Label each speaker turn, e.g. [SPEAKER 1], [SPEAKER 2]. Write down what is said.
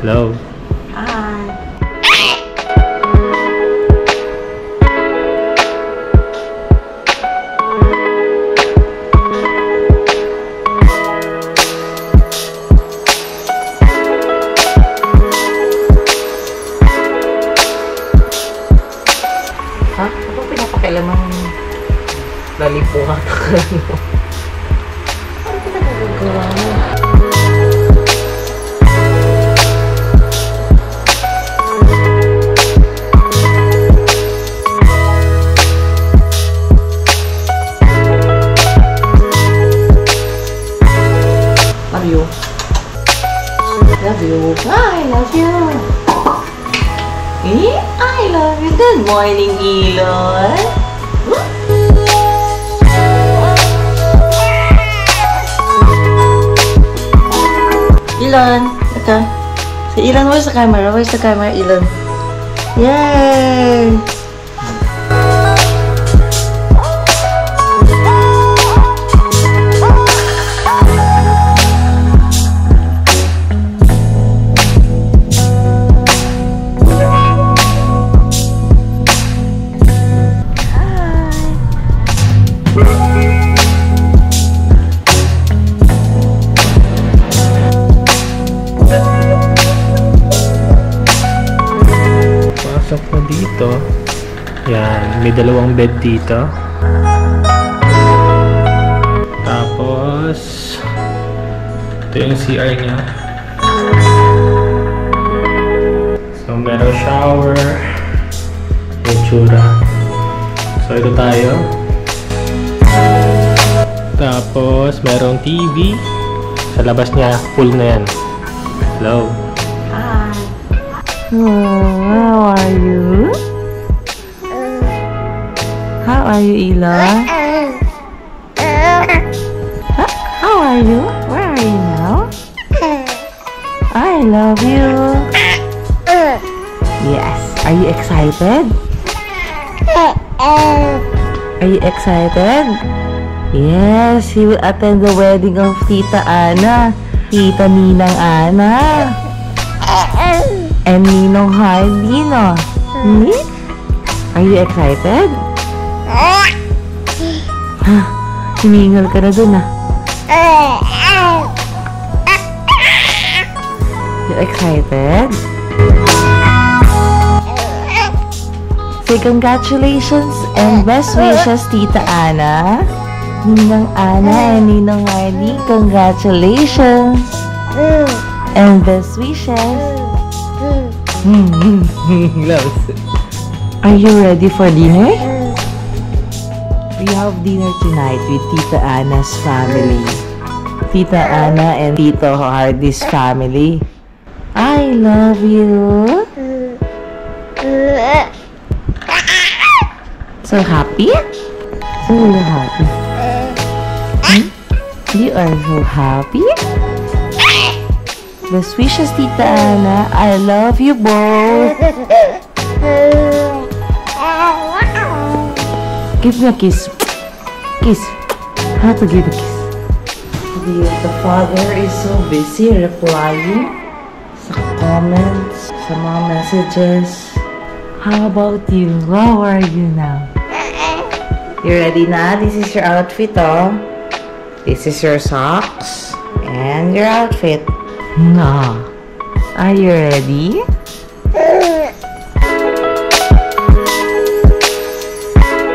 [SPEAKER 1] Hello.
[SPEAKER 2] Hi. Ha? Ano pinapakailaman lalipuhan ka ano? Ano pinagagawa mo? Love you. I love you. I love you. Good morning, Elon. Elon, ito. Si Elon, where's the camera? Where's the camera, Elon? Yay!
[SPEAKER 1] Pasok na dito. Yan, may dalawang bed dito. Tapos ito yung CR niya. So merong shower, yung tsura. So ito tayo. Tapos merong TV. Sa labas niya, full na yan. Hello.
[SPEAKER 2] Hi. How are you? How are you, Elon? How are you? Where are you now? I love you. Yes. Are you excited? Are you excited? Yes, he will attend the wedding of Tita Ana, Tita Ninang Ana, and Ninong Hardino. Are you excited? Hiningal ka na dun ah. You excited? Say congratulations and best wishes, Tita Ana. Ninang Ana and Ninong Hardy, congratulations! And best wishes! Are you ready for dinner? We have dinner tonight with Tita Ana's family. Tita Ana and Tito Hardy's family. I love you! So happy? So happy. You are so happy? Best wishes, Tita Ana. I love you both. Give me a kiss. Kiss. How to give a kiss? The father is so busy replying sa comments, sa mga messages. How about you? How are you now? You ready na? This is your outfit, oh. This is your socks and your outfit. No. Are you ready?